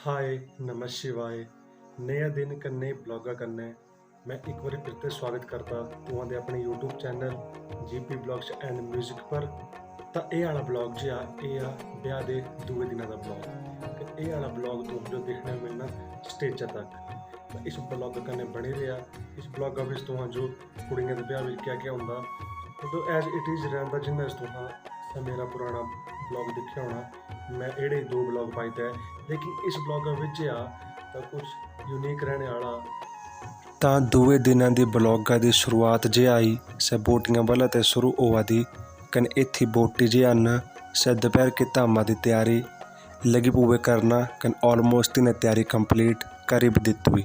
हाय नमः शिवाय। नया दिन कन्ने ब्लॉगा कन्ने मैं एक बार फिर से स्वागत करता तुहां अपने YouTube channel GP blogs and music पर। ਤਾਂ ਇਹ ਵਾਲਾ ਬਲੌਗ ਜੀ ਇਹ ਆ ਵਿਆਹ ਦੇ ਦੂਏ ਦਿਨਾਂ ਦਾ ਬਲੌਗ ਤੇ ਇਹ ਵਾਲਾ ਬਲੌਗ ਤੁਹਾਨੂੰ ਜੋ ਦੇਖਣੇ ਨੂੰ ਮਿਲਣਾ ਸਟੇਜਾਂ ਤੱਕ। ਤਾਂ ਇਸ ਬਲੌਗ ਕਨੇ ਬਣੇ ਰਿਹਾ। ਇਸ ਬਲੌਗਾਂ ਵਿੱਚ ਤੁਹਾਨੂੰ ਜੋ ਕੁੜੀਆਂ ਦੇ ਵਿਆਹ ਵਿੱਚ ਕਿਆ ਹੁੰਦਾ ਉਦੋਂ ਐਜ਼ ਇਟ ਇਜ਼ ਰਹਿੰਦਾ ਜਿੰਨਾ ਤੁਸੀਂ ਮੇਰਾ ਪੁਰਾਣਾ ਬਲੌਗ ਦੇਖਿਆ ਹੋਣਾ। ਮੈਂ ਇਹੜੇ ਦੋ ਬਲੌਗ ਪਾਏ ਤੇ ਲੇਕਿਨ ਇਸ ਬਲੌਗਾਂ ਵਿੱਚ ਆ ਤਾਂ ਕੁਝ ਯੂਨੀਕ ਰਹਿਣੇ ਵਾਲਾ। ਤਾਂ ਦੂਏ ਦਿਨਾਂ ਦੀ ਬਲੌਗਾਂ ਦੀ ਸ਼ੁਰੂਆਤ ਜੇ ਆਈ ਸੇ ਬੋਟੀਆਂ ਵਾਲਾ ਤੇ ਸ਼ੁਰੂ ਹੋਆ ਦੀ कन इत्थी बोटी जी अन्न से दोपहर के धामा की तैयारी लगी पूवे करना कन ऑलमोस्ट इन्हें तैयारी कंप्लीट करी भी दी हुई।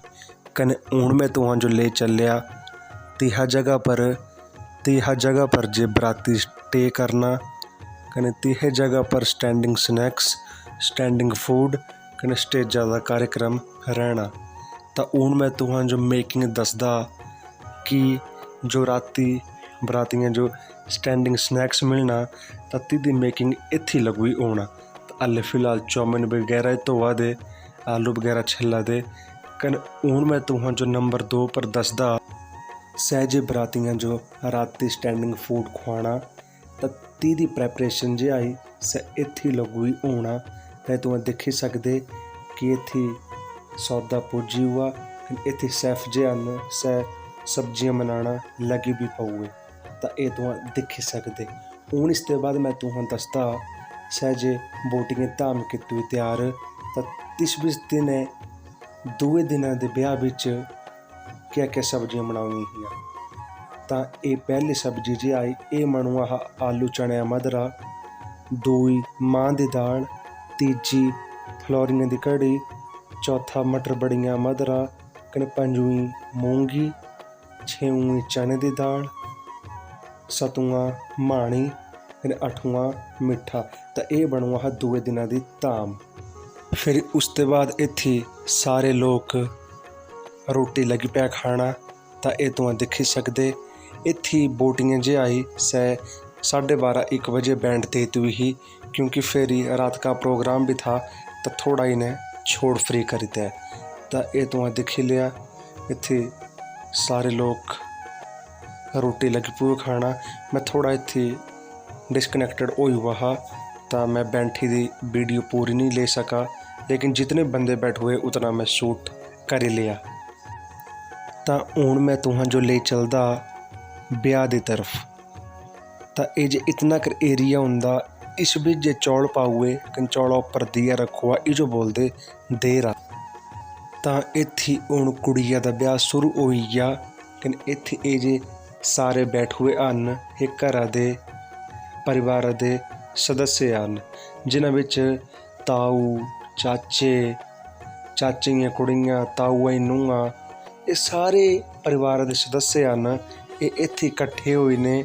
कन हूँ मैं तुहां जो ले चलिया तीहा जगह पर जे बराती स्टे करना कन तीहे जगह पर स्टैंडिंग स्नैक्स स्टैंडिंग फूड कन स्टेजा का कार्यक्रम रहना। तो हूँ मैं तुहां जो मेकिंग दसदा कि जो राती बरातियां जो स्टैंडिंग स्नैक्स मिलना तो ती मेकिंग इत्थी लगवी होना। तो हले फिलहाल चौमिन वगैरह धोआ दे आलू वगैरह छिला दे कन हूँ मैं तुहां जो नंबर 2 पर दसदा सहजे बरातियां जो राती स्टैंडिंग फूड खुआना तो ती प्रैपरेशन जे आई से इत्थी लगवी होना। तो तुम देखी सकते कि इत्थी सौदा पुजी हुआ इत्थी सैफ जे आन सै सब्जियां बनाना लगी भी पऊए। तो ये तुम देखी सकते हूँ। इस बाद मैं तुहां दसदा सहजे बोटियां धाम की तैयार तो तिस बिच दिन दूए दिना के ब्याह विच क्या क्या सब्जियां बनाउणियां। तो ये पहली सब्जी जी आई ये मनुआ आलू चने मदरा, दूई मां की दाल, तीजी फलोरियां की कड़ी, चौथा मटर बड़ियां मदरा कने पंजवीं मूंगी, छेवीं चने की दाल, सतुआ माणी कने अठवां मिठा। तो ये बनूआ दूए दिना की धाम। फिर उसके बाद इत्थी सारे लोग रोटी लगी पे खाना। तो ये तुम देखी सकते इत्थी बोटियां जे आई से 12:30-1 बजे बैंड देती हुई ही क्योंकि फिर रात का प्रोग्राम भी था तो थोड़ा इन्हें छोड़ फ्री कर दिया। तो ये तुम देखी लिया इत्थी सारे लोग रोटी लगी पूरी खाना। मैं थोड़ा इत्थी डिसकनैक्टेड हो हुआ हा तो मैं बैंठी दी वीडियो पूरी नहीं ले सका लेकिन जितने बंदे बैठे हुए उतना मैं शूट कर ही लिया। तो हूँ मैं तुहां जो ले चलदा ब्याह की तरफ। तो ये जे इतना कर एरिया हुंदा इस बिच जे चौल पाऊए कन चौलों उपर दिया रखुआ ये जो बोलते देर आ। तो इत्थी हूँ कुड़िया का ब्याह शुरू हो गया कन इत्थे ये जे सारे बैठे हुए हैं एक घर के परिवार के सदस्य हैं जिन्हां विच ताऊ चाचे चाचियां कुड़ियां ताऊआ नूंहां ये सारे परिवार के सदस्य हैं। ये इत्थे इकट्ठे हुए ने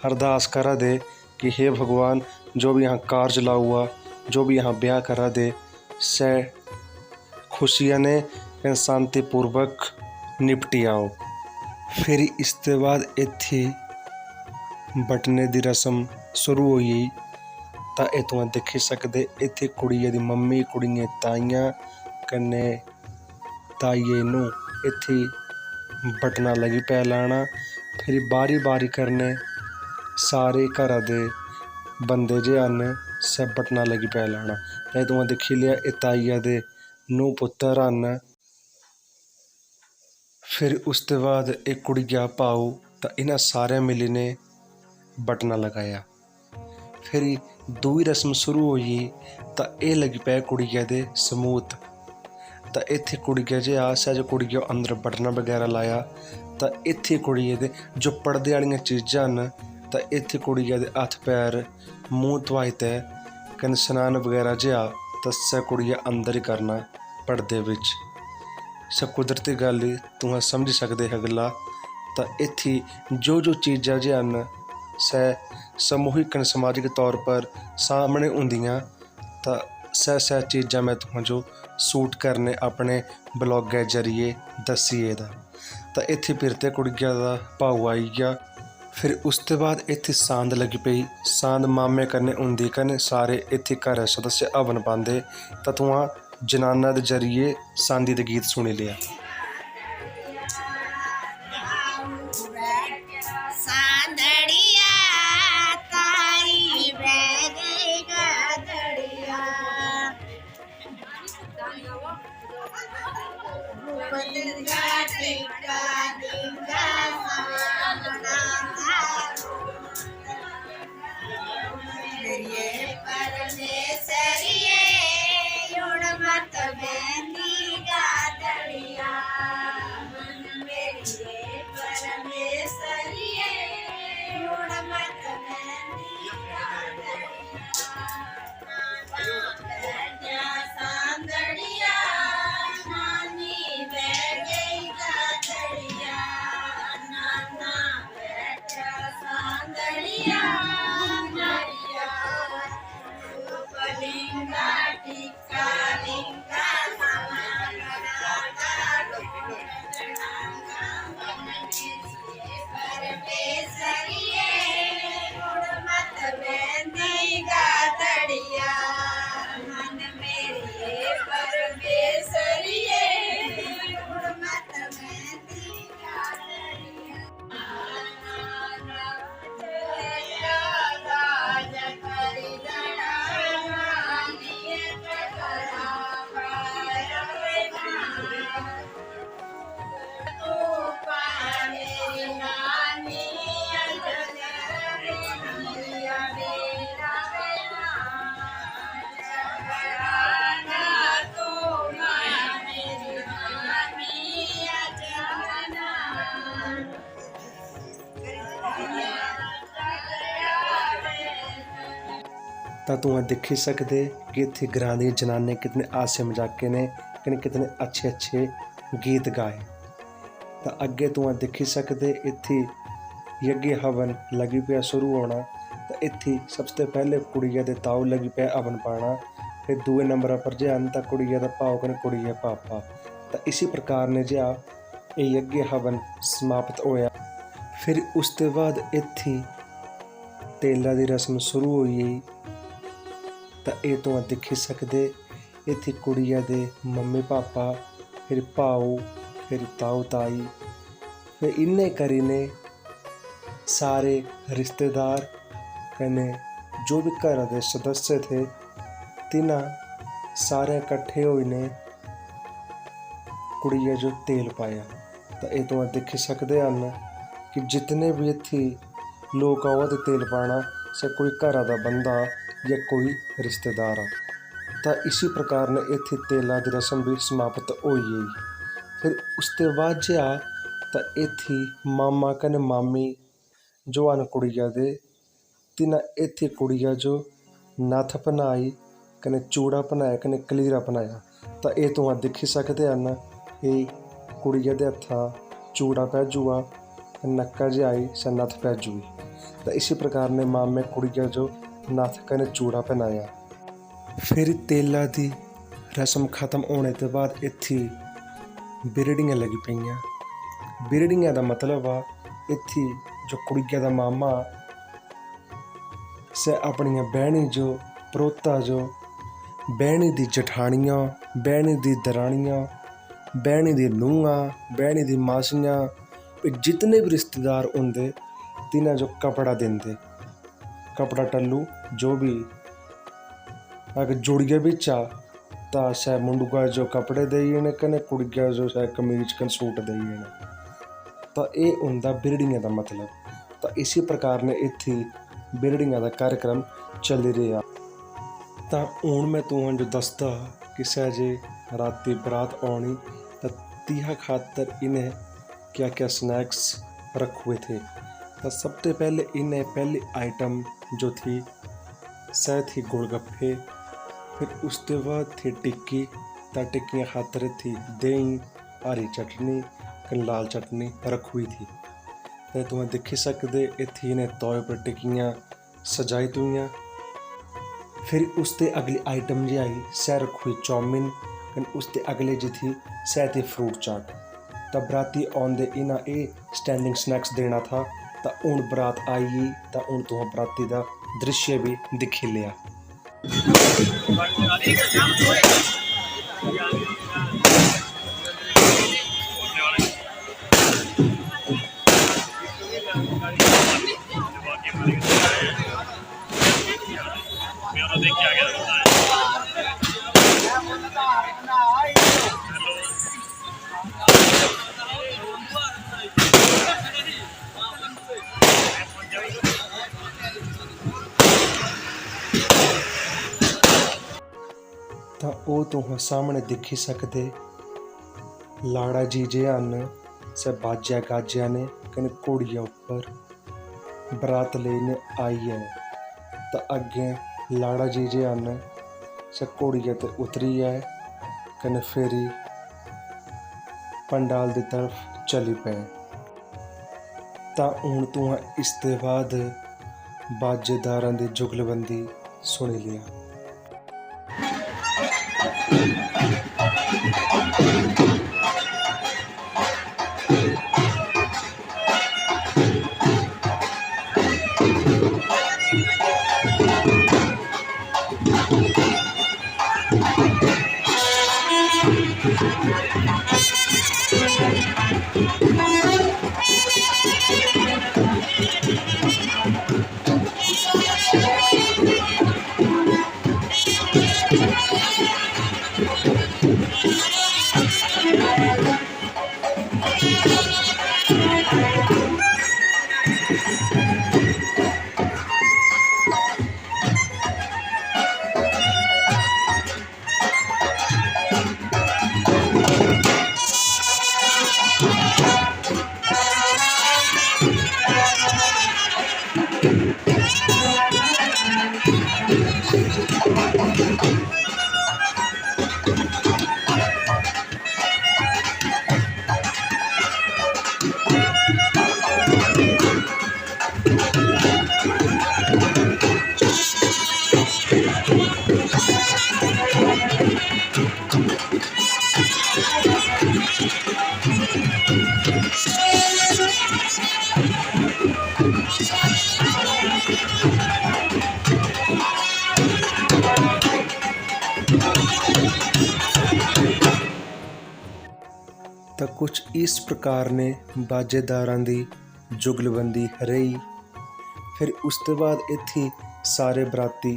अरदास करा दे कि हे भगवान जो भी यहाँ कारज ला हुआ जो भी यहाँ ब्याह करा दे से खुशियाँ ने शांतिपूर्वक निपटी आओ। फिर इसके बाद इत्थे बटने की रस्म शुरू हुई। तो ये तुम देखी सकते इत्थे कुड़िया की मम्मी कुड़िया ताइयां कन्ने ताइये नूं इत्थे बटना लगी पै लाना। फिर बारी बारी करने सारे घर के बंदे जे हैं सब बटना लगी पै लाना। तो तुम देखी लिया ये ताइया दे नूं पुत्तर हैं। फिर उसके बाद एक कुड़िया पाओ तो इन्हें सारे मिली ने बटना लगाया। फिर दूई रस्म शुरू हुई तो ये लगी पै कुड़िया दे समूत। तो इत्थे कुड़िया जे आ सह जो कुड़िया अंदर बटना वगैरह लाया। तो इत्थे कुड़िया दे जो पड़दे वाली चीज़ां न तो इत्थे कुड़िया दे हथ पैर मूँह धोआई ते कन स्नान वगैरह जे आ तो सह कुड़िया अंदर ही करना पड़दे विच। सब कुदरती गल ही तुम समझ सकते है गला। तो इत्थी जो चीज़ां जे हैं सै समूहिक समाजिक तौर पर सामने होंदियां तो सह चीज़ां मैं तुहां जो सूट करने अपने ब्लॉग के जरिए दसी दा। तो इत्थे फिरते कुड़िया का भाऊ आई गया। फिर उसके बाद इत्थे सांद लगी पई। सांद मामे कन्ने होंदी कन सारे इत्थे घर सदस्य हवन पाते तो तुआं जनाना दे जरिए सांदी दे गीत सुनी लिया। ਤਾਂ ਤੂੰ ਦੇਖ ਹੀ ਸਕਦੇ ਕਿ ਇੱਥੇ ਘਰਾਂ ਦੀਆਂ ਜਨਾਨੇ ਕਿਤਨੇ ਹਾਸੇ ਮਜ਼ਾਕੇ ਨੇ ਕਿਤਨੇ ਅੱਛੇ ਗੀਤ ਗਾਏ। ਤਾਂ ਅੱਗੇ ਤੂੰ ਦੇਖ ਹੀ ਸਕਦੇ ਇੱਥੇ ਯੱਗ ਹਵਨ ਲੱਗੀ ਪਿਆ ਸ਼ੁਰੂ ਹੋਣਾ। ਤਾਂ ਇੱਥੇ ਸਭ ਤੋਂ ਪਹਿਲੇ ਕੁੜੀਆਂ ਦੇ ਤਾਊ ਲੱਗੀ ਪਿਆ ਹਵਨ ਪਾਣਾ। ਫਿਰ ਦੂਏ ਨੰਬਰਾਂ ਪਰ ਜੇ ਹਨ ਤਾਂ ਕੁੜੀਆਂ ਦਾ ਭਾਓ ਕਨ ਕੁੜੀਆਂ ਪਾਪਾ। ਤਾਂ ਇਸੇ ਪ੍ਰਕਾਰ ਨੇ ਜਿਹਾ ਇਹ ਯੱਗ ਹਵਨ ਸਮਾਪਤ ਹੋਇਆ। ਫਿਰ ਉਸ ਤੋਂ ਬਾਅਦ ਇੱਥੇ ਤੇਲਾਂ ਦੀ ਰਸਮ ਸ਼ੁਰੂ ਹੋਈ। ਤਾਂ ਇਹ ਤੂੰ ਦੇਖ ਹੀ ਸਕਦੇ ਇੱਥੇ ਕੁੜੀਆਂ ਦੇ ਮੰਮੀ ਪਾਪਾ, ਫਿਰ ਭਾਊ, ਫਿਰ ਤਾऊ ताई, फिर इन्ने करी ने सारे रिश्तेदार कने जो भी घर के सदस्य थे तिना सारे इकट्ठे हुए ने कुड़िया जो तेल पाया। तो ये तो देख सकते हैं कि जितने भी इत्थे लोग आओ तो तेल पाना से कोई घर का बंदा या कोई रिश्तेदार आ। तो इसी प्रकार ने इत्थे तेलों की रस्म भी समाप्त हुई है। फिर उसके बाद जो आ तो इत्थे मामा कने मामी जो आन कुड़िया दे तिना इत्थे कुड़िया जो नथ पहनाई कने चूड़ा पहनाया कने कलीरा पहनाया। तो ये तुम देख ही सकते हैं ये कुड़िया दे हत्थां चूड़ा पैजूआ नक्का जे आई से नथ पैजूगी। तो इसी प्रकार ने मामे कुड़िया जो नथ कने चूड़ा पहनाया। फिर तेला दी रस्म खत्म होने के बाद इत्थे बिरड़ियाँ लगी पईयां। बिरड़ियाँ का मतलब आ इत्थे जो कुड़िया का मामा से अपनिया बहनी जो परोता जो बहनी दी जठानियाँ, बहनी दी दरानियाँ, बहनी दी नूंहां, बहनी दी मासियाँ, जितने भी रिश्तेदार होंदे तिन्हां जो कपड़ा देंदे, कपड़ा टल्लू जो भी अगर जोड़िया बिच आ तो शायद मुंडुआ जो कपड़े देने कने कुड़िया जो शायद कमीज कन सूट देने। तो ये होंदा बिरड़ियाँ का मतलब। तो इसी प्रकार ने इत्थे बिरड़ियाँ का कार्यक्रम चल रहा। तो हुण मैं तुहां जो दसदा कि सहजे राती बरात आनी तो तिहा खातर इन्हें क्या क्या स्नैक्स रखे थे। तो सब तो पहले इन्हें पहली आइटम जो थी सह थी गोलगप्पे। फिर उसके बाद थी टिक्की। तो टिक्कियाँ खातर थी दही, हरी चटनी, लाल चटनी रखी हुई थी। तो तुम देख ही सकते इत्थे इन्हें तौर पर टिक्कियाँ सजाई हुई। फिर उसके अगली आइटम जी आई सह रखी हुई चाउमीन। उसके अगले जी थी सह थी फ्रूट चाट। तो बराती आउंदे इन्हां ये स्टैंडिंग स्नैक्स देना था। तो हुण बरात आई तो हुण तुहां बराती का दृश्य भी दिखी लिया। वो तुहां सामने दिखी सकदे लाड़ा जी जे हन से बाजिया गाजिया ने कने घोड़िया उपर बरात लेने आई है। तो अगे लाड़ा जी जे हन से घोड़िया ते उतरी है कने फेरी पंडाल की तरफ चली पे। तो हुण तुहां इस दे बाद बाजेदारां दी जुगलबंदी सुनी लिया। तो कुछ इस प्रकार ने बाजेदारां दी जुगलबंदी रही। फिर उसके बाद इत्थे सारे बराती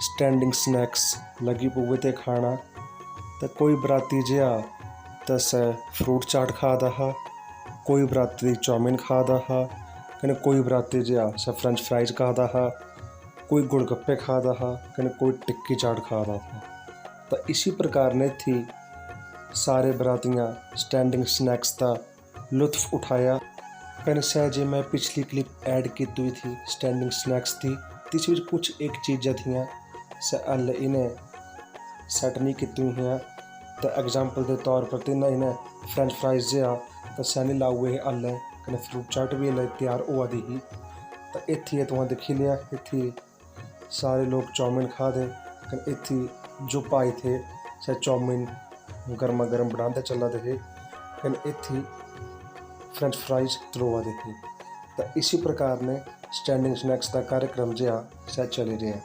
स्टैंडिंग स्नैक्स लगी पवे ते खाना। तो कोई बराती जिहा तो सै फ्रूट चाट खादा हा, कोई बराती चौमिन खादा हा, कने कोई बराती जिहा सै फ्रेंच फ्राइज खादा हा, कोई गोलगप्पे खादा हा, कने कोई टिक्की चाट खादा था। तो इसी प्रकार ने थी सारे बरातियां स्टैंडिंग स्नैक्स का लुत्फ उठाया। कने सै जे मैं पिछली क्लिप ऐड की हुई थी स्टैंडिंग स्नैक्स थी, तिस विच कुछ एक चीज़ां थियां सै हल इन्हें सैट नहीं की हुई हैं। तो एग्जाम्पल के तौर पर तिन्हें इन्हें फ्रेंच फ्राइज जिहा तो सै नहीं लाए हल कने फ्रूट चाट भी हल्ले तैयार होआ दी ही। तो इत्थे तुहां दिखी लिया, इत्थे सारे लोग चौमिन खा दे कने इत्थे जो भाई थे सै चौमिन गर्मा गर्म बनाते चला दे थे कने इत्थे फ्रेंच फ्राइज तलोआ दे थे। तो इसी प्रकार ने स्टैंडिंग स्नैक्स का कार्यक्रम जिहा सै चली रहा।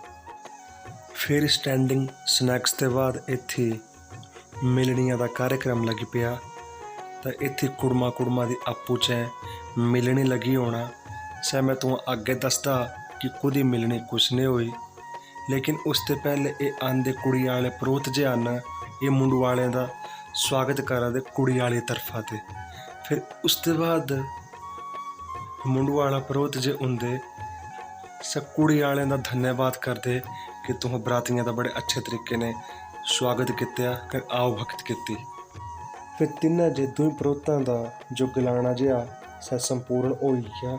फिर स्टैंडिंग स्नैक्स के बाद इत्थे मिलनियां का कार्यक्रम लग पिया। तो इत्थे कुड़मा कुड़मा की आपू च मिलनी लगी होना। सै मैं तुहां अगे दसदा कि कुदी मिलनी कुछ नहीं हुई, लेकिन उससे पहले ये आंदे कुड़ी वाले परोत जे आन ये मुंडू वाले का स्वागत करा दे कुड़ी वाली तरफा ते। फिर उसके बाद मुंडू वाला परोत जे होंदे सै कुड़ी वाले का धन्यवाद करते कि तुहां बरातियां का बड़े अच्छे तरीके ने स्वागत किया, आओ भगत की। फिर तिन्हां जे दुई परोतां का जो गलाना जिहा सै संपूर्ण हो गया।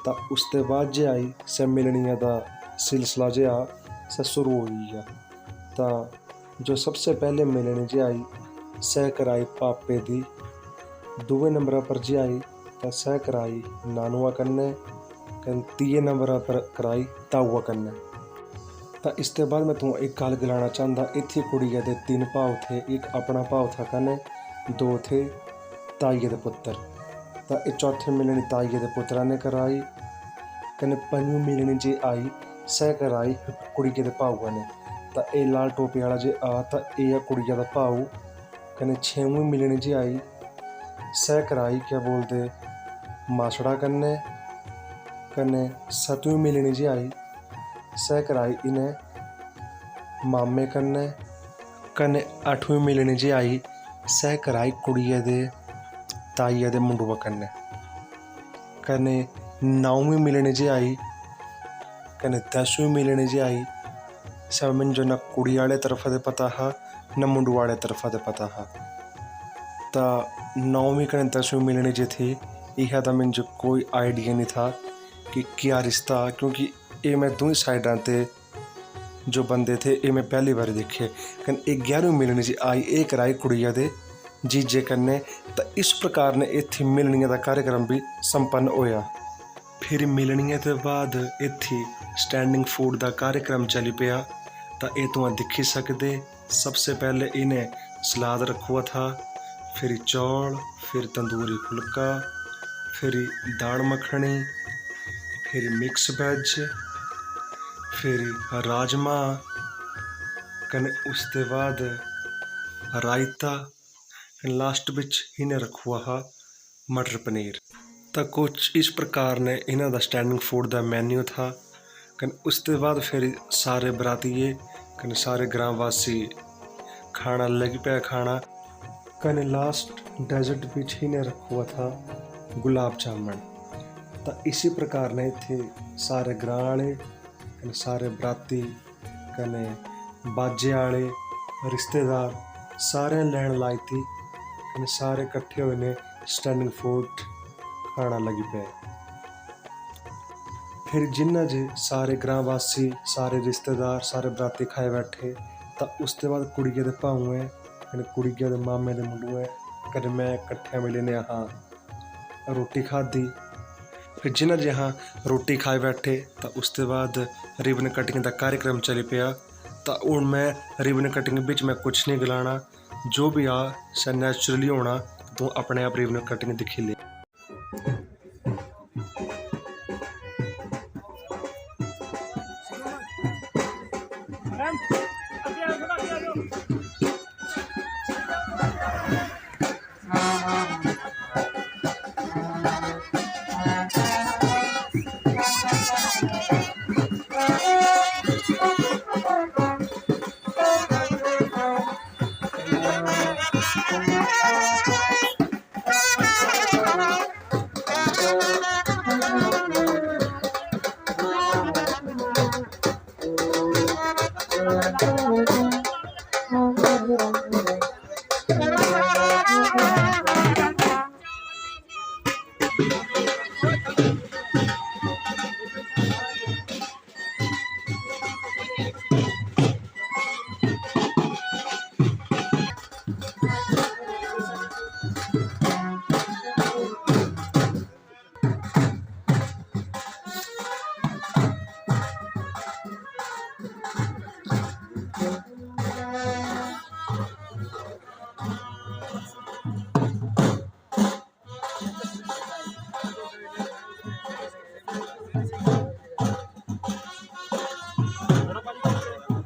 तो उसके बाद जे आई सै मिलनियां का सिलसिला जिहा सै शुरू हो गया। तो जो सबसे पहले मिलनी जे आई सै कराई पापे दी, दूए नंबर पर जे आई तो सै कराई नानुआ कन्ने, तीए नंबर पर कराई ताऊआ कन्ने। तो इसके बाद मैं तुहां एक गल गलाना चाहता, इत्थे कुड़िया दे 3 भाव थे, एक अपना भाव था कन्ने, 2 थे ताईए दे पुत्र। तो ये चौथे मिलनी ताईए दे पुत्रा ने कराई कने 5वीं मिलनी जे आई सै कराई कुड़िया दे भाऊआ ने। तो ये लाल टोपी वाला जे आ तो यह कुड़िया दा भाऊ। कने 6वीं मिलनी जे आई सै कराई क्या बोलते मासड़ा कन्ने। कने 7वीं मिलनी जे आई सै कराई इन्हें मामे कन्ने। कने 8वीं मिलनी जे आई सै कराई कुड़िया दे ताईया दे मुंडुआ कन्ने। कने 9वीं मिलनी जे आई कने 10वीं मिलनी जे आई सब मिन जो ना कुड़ी वाले तरफ दे पता हा न मुंडू वाले तरफा ते पता हा। ता 9वीं कने 10वीं मिलनी जो थी यह था मुझे कोई आइडिया नहीं था कि क्या रिश्ता, क्योंकि ये मैं दोनों साइडा ते जो बंदे थे ये मैं पहली बार देखे। कन 11वीं मिलनी जी आई ये कराई कुड़िया दे जीजे कन्ने। तो इस प्रकार ने इत्थी मिलनिया का कार्यक्रम भी संपन्न होया। फिर मिलनिया के बाद इत्थी स्टैंडिंग फूड का कार्यक्रम चली पिया। तो ये तुम दिखी सकते, सबसे पहले इन्हें सलाद रखुआ था, फिर चौल, फिर तंदूरी फुल्का, फिर दाल मखनी, फिर मिक्स वेज, फिर राजमा, कने उसके बाद रायता, लास्ट बिच इन्हें रखुआ हा मटर पनीर। तो कुछ इस प्रकार ने इन्हों का स्टैंडिंग फूड का मैन्यू था। कन उसके बाद फिर सारे बरातिये कन सारे ग्रामवासी खाना लग पे खाना। कन लास्ट डेजर्ट बिच इन्हें रखुआ था गुलाब जामुन। तो इसी प्रकार ने थे सारे ग्रां वाले कने सारे बराती कने बाजे आले रिश्तेदार सारे लैन लाई थी कने सारे कट्ठे होने स्टैंडिंग फूड खाना लगी पे। फिर जिन्ना जे सारे ग्रामवासी सारे रिश्तेदार सारे बराती खाए बैठे। तो उसके बाद कुड़िया दे भाऊए कने कुड़िया दे मामे दे मुंडुए कने मैं कट्ठे मिले ने यहाँ रोटी खाधी। फिर जिन्ना जे यहाँ रोटी खाए बैठे तो उसके बाद रिबन कटिंग का कार्यक्रम चली पिया। तो हूँ मैं रिबन कटिंग बिच मैं कुछ नहीं गलाना, जो भी आ स नैचुरली होना, तू अपने आप रिबन कटिंग दिखी ले।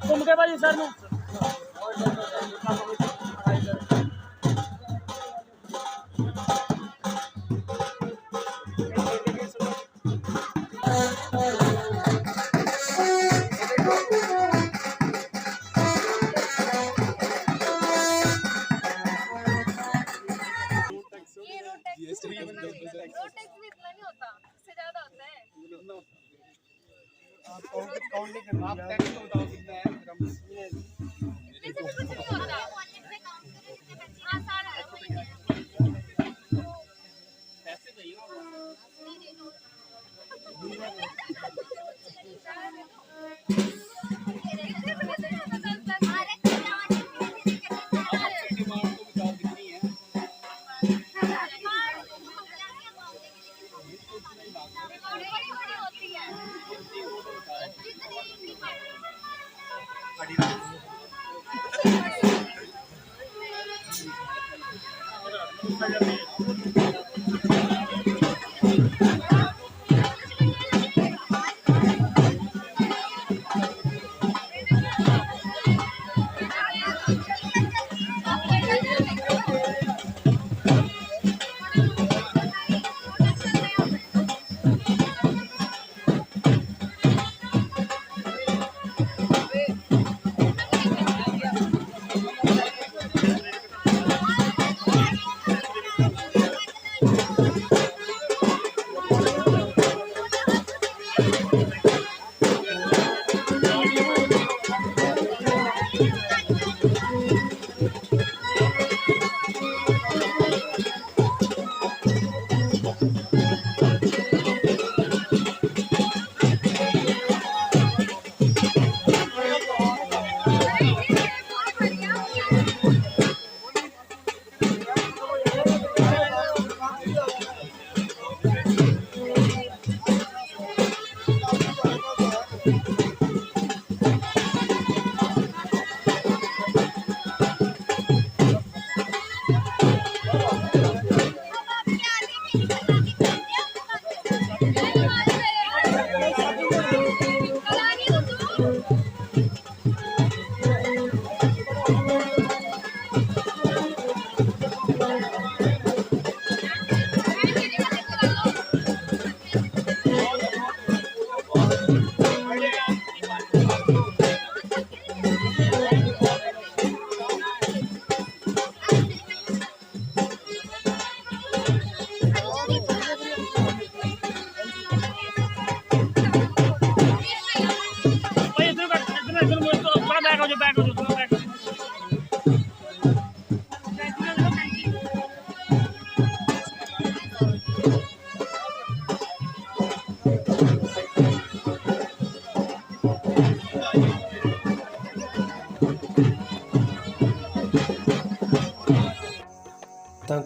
घूम भाजी सर में रोड टैक्स भी इतना नहीं होता, इससे ज्यादा होता है। आप टैक्स तो बताओ कितना है फिर हम वैसे भी कुछ नहीं होता। हाँ सारा है, वही है। पैसे चाहिए डिमांड तो बताओ कितनी है। बड़ी बड़ी होती है।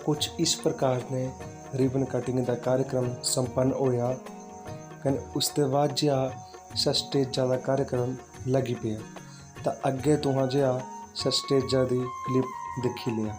कुछ इस प्रकार ने रिबन कटिंग का कार्यक्रम संपन्न होया कने उसके बाद जिहा स्टेजा का कार्यक्रम लगी पिया। तो अगे तुहां जिहा स्टेजा की क्लिप देखी लिया।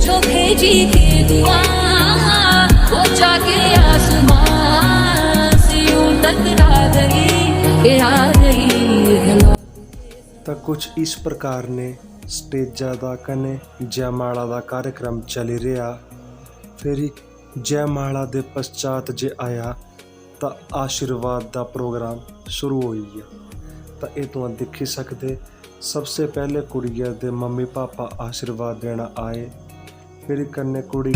जो भेजी थी दुआ वो जाके आसमां से यूं टकरा गई आ गई। तो कुछ इस प्रकार ने स्टेजा का कने जयमाला का कार्यक्रम चली रहा। फिर जयमाला के पश्चात जे आया तो आशीर्वाद का प्रोग्राम शुरू हो गया। तो ये तुम देखी सकते सबसे पहले कुड़िया दे मम्मी पापा आशीर्वाद देना आए। फिर कन्ने कुड़ी